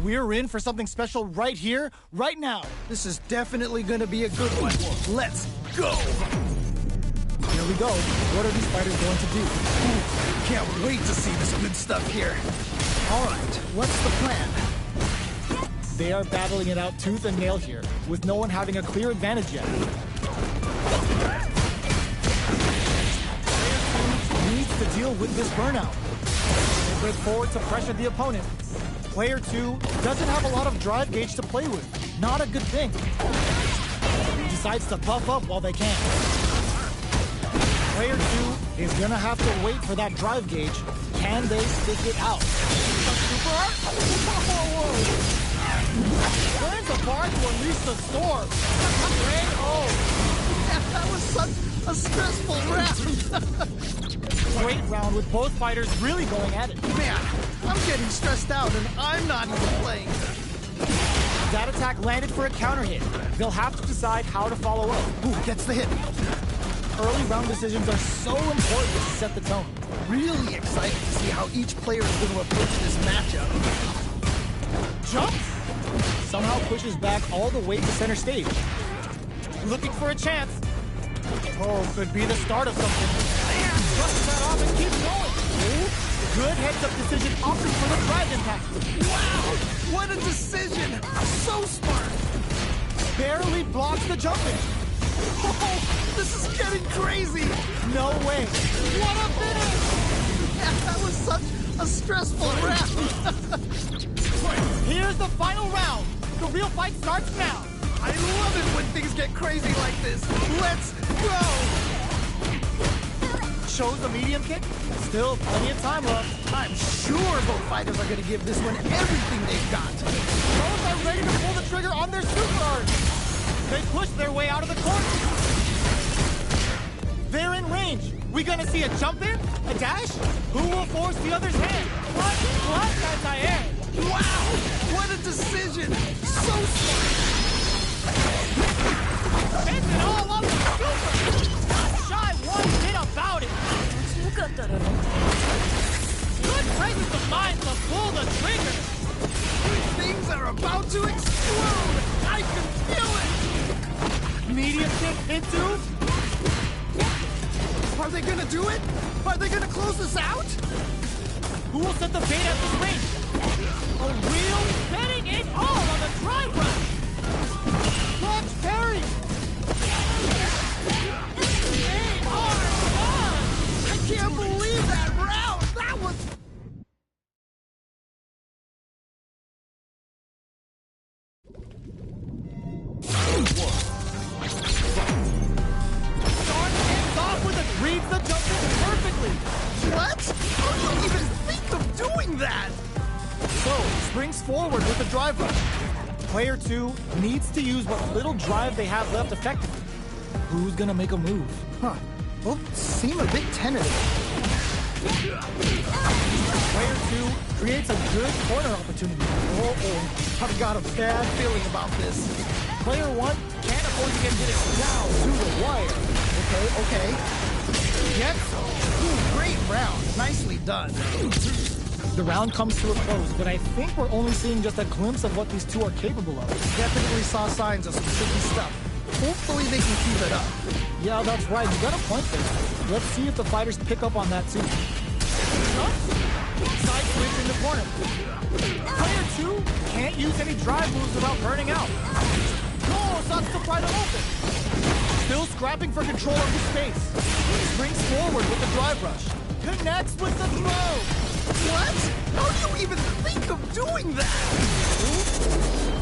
We're in for something special right here, right now. This is definitely gonna be a good one. Let's go! Here we go. What are these fighters going to do? Ooh, can't wait to see this good stuff here. All right, what's the plan? They are battling it out tooth and nail here, with no one having a clear advantage yet. Player 2 needs to deal with this burnout. They break forward to pressure the opponent. Player 2 doesn't have a lot of drive gauge to play with. Not a good thing. He decides to buff up while they can. Player 2 is gonna have to wait for that drive gauge. Can they stick it out? Super art? Whoa! Turns apart to unleash the storm. That was such a stressful round. Great round with both fighters really going at it. Man, I'm getting stressed out and I'm not even playing. That attack landed for a counter hit. They'll have to decide how to follow up. Ooh, gets the hit. Early round decisions are so important to set the tone. Really excited to see how each player is going to approach this matchup. Jumps! Somehow pushes back all the way to center stage. Looking for a chance. Oh, could be the start of something. Brushes that off and keeps going. Good heads-up decision, opting for the drive impact. Wow! What a decision! So smart! Barely blocks the jumping. Oh, this is getting crazy! No way. What a finish! Yeah, that was such a stressful round. Here's the final round. The real fight starts now. I love it when things get crazy like this. Let's go! Shows a medium kick. Still plenty of time left. I'm sure both fighters are going to give this one everything they've got. Both are ready to pull the trigger on their super art. They push their way out of the corner. They're in range. We gonna see a jump in? A dash? Who will force the other's hand? What anti-air? Wow! What a decision! So smart! Benson all on the super! Not shy one bit about it! Good presence of mind to pull the trigger! Things are about to explode! I can feel it! Medium kick into? Are they gonna do it? Are they gonna close this out? Who will set the bait at this range? A wheel betting it all on the drive rush! Clutch parry! They are done! I can't believe that round! That was... Reads the jump in perfectly. What? How do you even think of doing that? So, springs forward with the drive rush. Player 2 needs to use what little drive they have left effectively. Who's gonna make a move? Huh. Both seem a bit tentative. Player 2 creates a good corner opportunity. Uh-oh. I've got a bad feeling about this. Player 1 can't afford to get hit down to the wire. Okay. Yep. Ooh, great round. Nicely done. The round comes to a close, but I think we're only seeing just a glimpse of what these two are capable of. Definitely saw signs of some tricky stuff. Hopefully they can keep it up. Yeah, that's right. You got a point there. Let's see if the fighters pick up on that too. Side switch in the corner. Player 2 can't use any drive moves without burning out. No, starts to pry them open. Still scrapping for control of the space. Springs forward with the drive rush. Connects with the throw. What? How do you even think of doing that?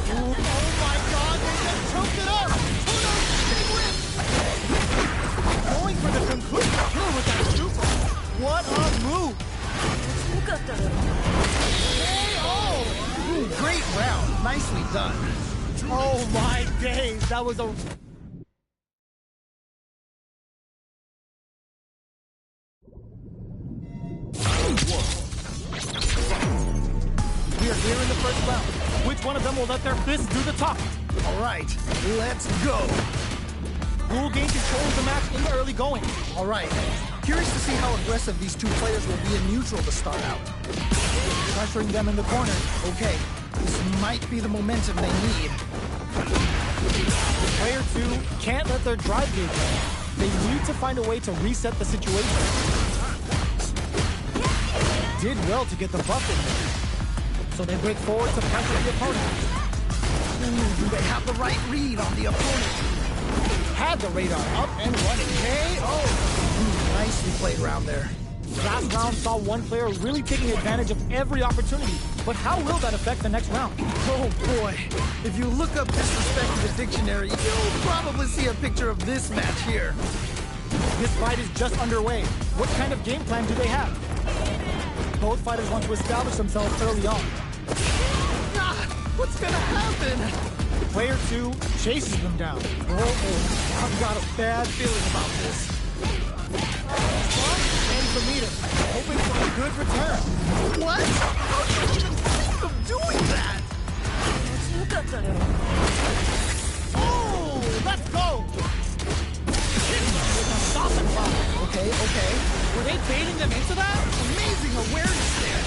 Ooh, oh my god, they just choked it up. Going for the conclusive kill with that super. What a move. Ooh, great round. Nicely done. Oh my days, that was a... We are here in the first round. Which one of them will let their fists do the talking? All right, let's go. Who will gain control of the match in the early going? All right. Curious to see how aggressive these two players will be in neutral to start out. Pressuring them in the corner. Okay, This might be the momentum they need. Player 2 can't let their drive gauge down. They need to find a way to reset the situation. Did well to get the buff in there. So they break forward to pressure the opponent. Do they have the right read on the opponent? Had the radar up and running. KO! Nicely played round there. Last round saw one player really taking advantage of every opportunity, but how will that affect the next round? Oh boy, if you look up disrespect in the dictionary, you'll probably see a picture of this match here. This fight is just underway. What kind of game plan do they have? Both fighters want to establish themselves early on. What's gonna happen? Player 2 chases them down. I've got a bad feeling about this. And for meter, hoping for a good return. What? How did you even think of doing that? Oh, let's go! With a stop and block. Okay. Were they baiting them into that? Amazing awareness there.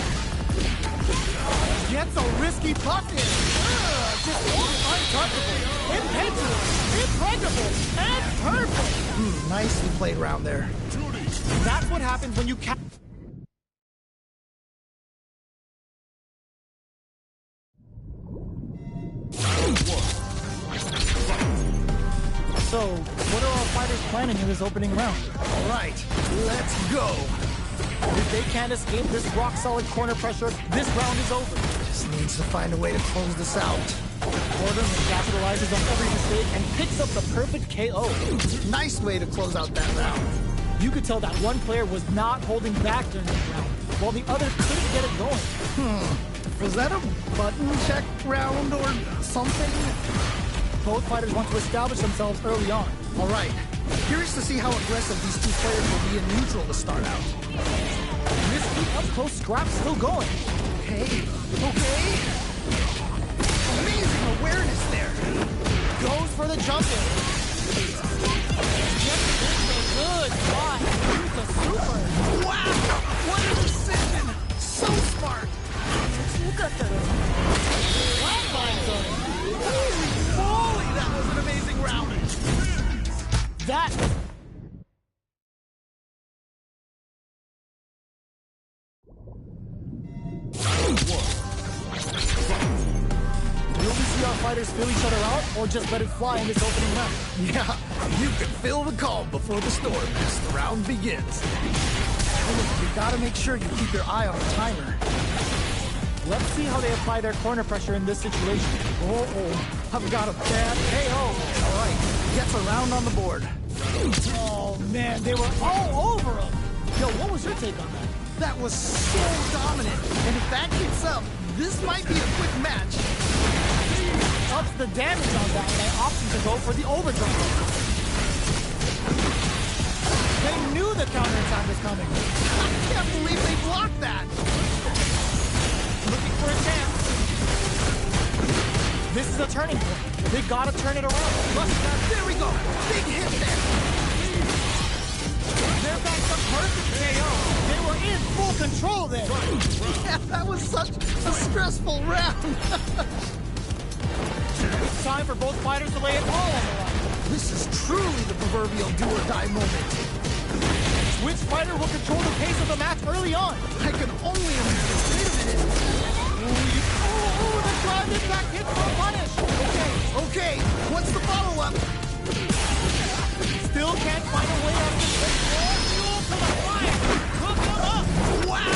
Gets a risky puff in. Just untouchable, impetuous, impregnable, and perfect. Nicely played round there. That's what happens when you So, what are our fighters planning in this opening round? All right, let's go. If they can't escape this rock-solid corner pressure, this round is over. Just needs to find a way to close this out. Gordon capitalizes on every mistake and picks up the perfect KO. Nice way to close out that round. You could tell that one player was not holding back during this round, while the other couldn't get it going. Was that a button check round or something? Both fighters want to establish themselves early on. All right. Curious to see how aggressive these two players will be in neutral to start out. Risky up-close scrap still going. Okay. Amazing awareness there. Goes for the jump in. Just a good spot. Use the super. Wow! What a decision! So smart! Holy moly, that was an amazing round! That... Will we see our fighters feel each other out, or just let it fly in this opening round? Yeah, you can feel the calm before the storm as the round begins. You gotta make sure you keep your eye on the timer. Let's see how they apply their corner pressure in this situation. I've got a bad KO. All right, gets a round on the board. Oh man, they were all over him. Yo, what was your take on that? That was so dominant, and if that keeps up, this might be a quick match. Ups the damage on that, and they opted to go for the overdrive. They knew the counterattack was coming. I can't believe they blocked that. Looking for a chance. This is a turning point. They gotta turn it around. There we go. Big hit there. They're back to perfect KO. They were in full control there. Yeah, that was such a stressful round. It's time for both fighters to lay it all on the line. This is truly the proverbial do-or-die moment. Which fighter will control the pace of the match early on? I can only imagine. Wait a minute. The drive impact hits for a punish. Okay. What's the follow-up? Still can't find a way out of this. More fuel to the fire. Hook him up. Wow.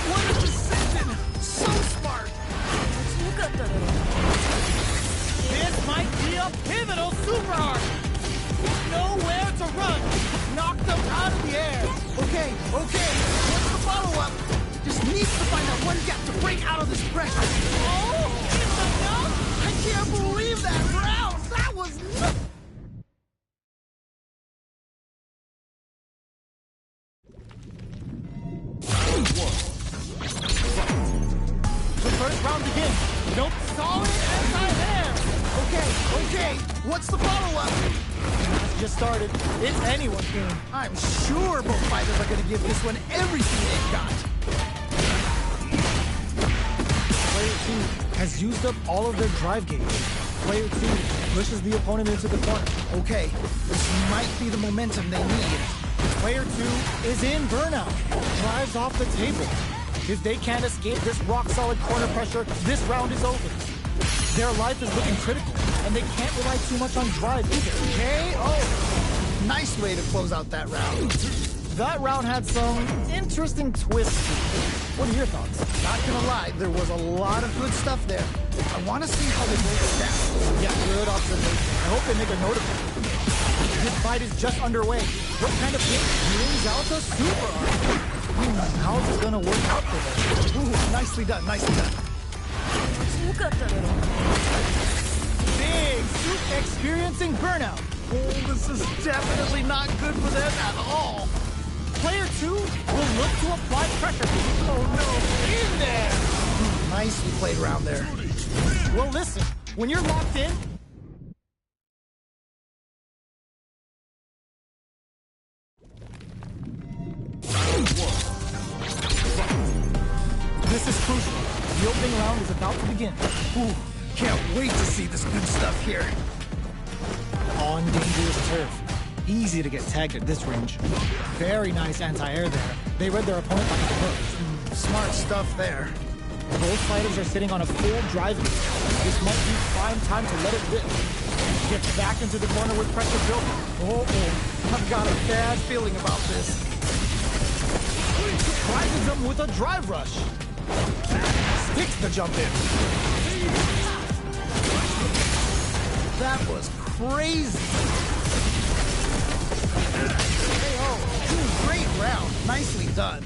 What a decision. So smart. This might be a pivotal super arc. Nowhere to run. Knocked them out of the air. Okay. What's the follow-up? Just needs to find that one gap to break out of this pressure. Oh, it's enough. I can't believe that round. That was nuts. The first round begins. Nope. Solid anti-air. Okay. What's the follow-up? Just started. It's anyone's game. I'm sure both fighters are going to give this one everything they've got. Player 2 has used up all of their drive gauge. Player 2 pushes the opponent into the corner. Okay, this might be the momentum they need. Player 2 is in burnout. Drives off the table. If they can't escape this rock-solid corner pressure, this round is over. Their life is looking critical, and they can't rely too much on drive either. KO! Nice way to close out that round. That round had some interesting twists to it. What are your thoughts? Not gonna lie, there was a lot of good stuff there. I want to see how they both stack. Yeah, good observation. I hope they make a note of it. This fight is just underway. What kind of thing brings out the super art? How is this gonna work out for them? Ooh, nicely done, nicely done. Big Soup experiencing burnout. Oh, this is definitely not good for them at all. Player 2 will look to apply pressure. Oh no, In there! nicely played around there. Well, listen, when you're locked in, this is crucial. The opening round is about to begin. Ooh, can't wait to see this good stuff here. On dangerous turf. Easy to get tagged at this range. Very nice anti-air there. They read their opponent like a book. Smart stuff there. Both fighters are sitting on a full drive lead. This might be prime time to let it rip. Gets back into the corner with pressure building. Oh, I've got a bad feeling about this. Surprises him with a drive rush. Sticks the jump in. That was crazy. Great round. Nicely done.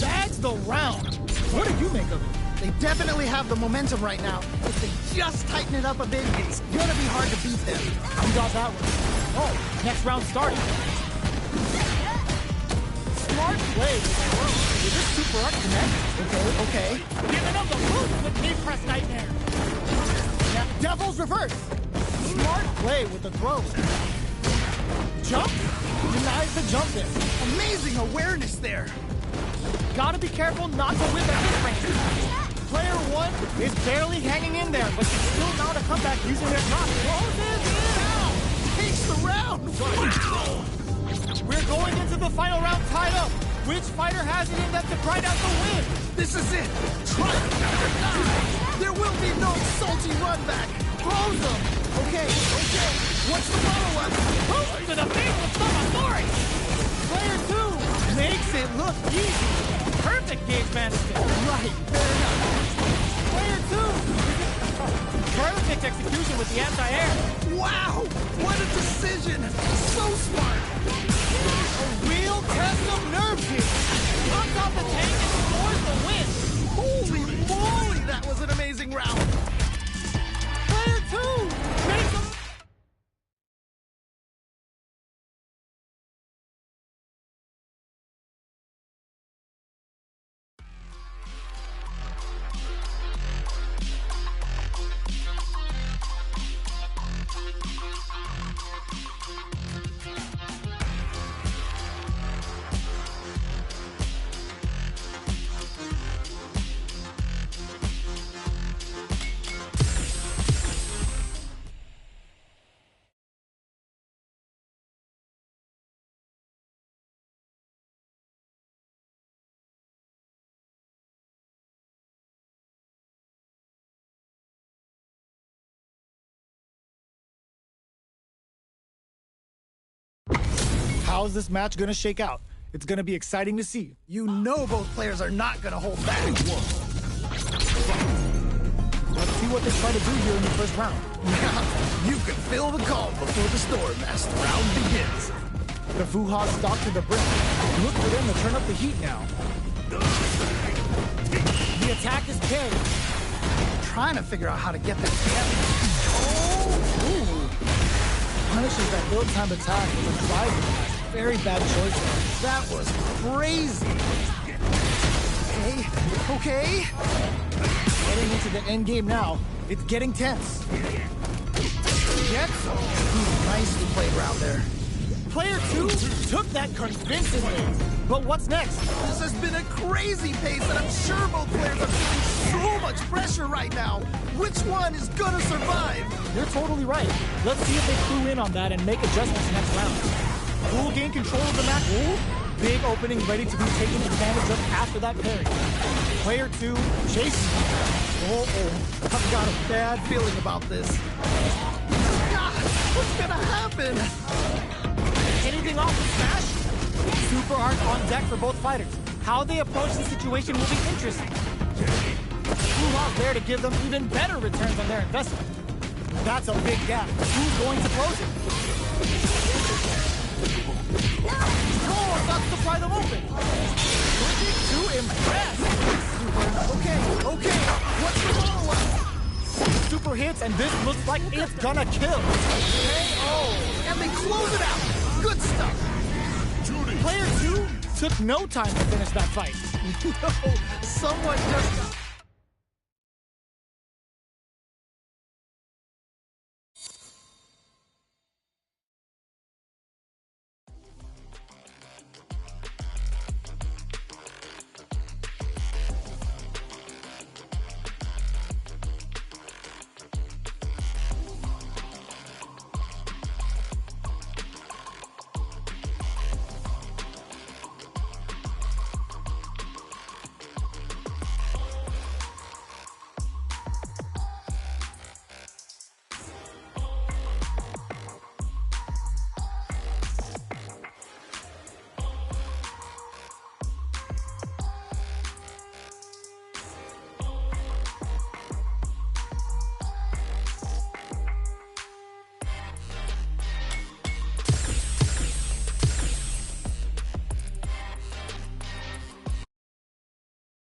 Bags the round. What do you make of it? They definitely have the momentum right now. If they just tighten it up a bit, it's gonna be hard to beat them. You got that one. Oh, next round starting. Smart play. Did this super art connect? Okay. Giving them the boost with knee press nightmare. Now, Devil's reverse. Smart play with the throw. Jump. Denies the jump in. Amazing awareness there. Gotta be careful not to whip at this range. Player 1 is barely hanging in there, but can still mount a comeback using their drop. Closes it out. Takes the round. Wow. We're going into the final round tied up. Which fighter has it in them to grind out the win? This is it. Triumph number 9. There will be no salty run back. Close them. Okay. What's the follow-up? Boost to the face with some authority. Player 2 makes it look easy. Perfect gauge management. Right, fair enough. Player 2. Perfect execution with the anti-air. Wow, what a decision. So smart. A real test of nerve here. Comes off the tank and scores the win. Holy moly, that was an amazing round. Player 2 makes a... How's this match gonna shake out? It's gonna be exciting to see. You know both players are not gonna hold back. Let's see what they try to do here in the first round. You can feel the calm before the storm as the round begins. The Fuha stalked to the brim. Look for them to turn up the heat now. The attack is K. Trying to figure out how to get that together. Oh! Ooh. Punishes that ill-timed attack with a drive attack. Very bad choice. That was crazy. Okay. Getting into the end game now. It's getting tense. Nicely played round there. Player 2 took that convincingly. But what's next? This has been a crazy pace, and I'm sure both players are feeling so much pressure right now. Which one is gonna survive? You're totally right. Let's see if they clue in on that and make adjustments next round. Pool gain control of the map. Ooh, big opening ready to be taken advantage of after that parry. Player 2, chase. I've got a bad feeling about this. God, what's gonna happen? Anything off the smash? Super art on deck for both fighters. How they approach the situation will be interesting. Who lost there to give them even better returns on their investment? That's a big gap. Who's going to close it? Oh, that's to pry them open. Looking to impress. Okay, what's the follow-up? Super hits, and this looks like it's gonna kill. And they close it out. Good stuff. Player 2 took no time to finish that fight. No, someone just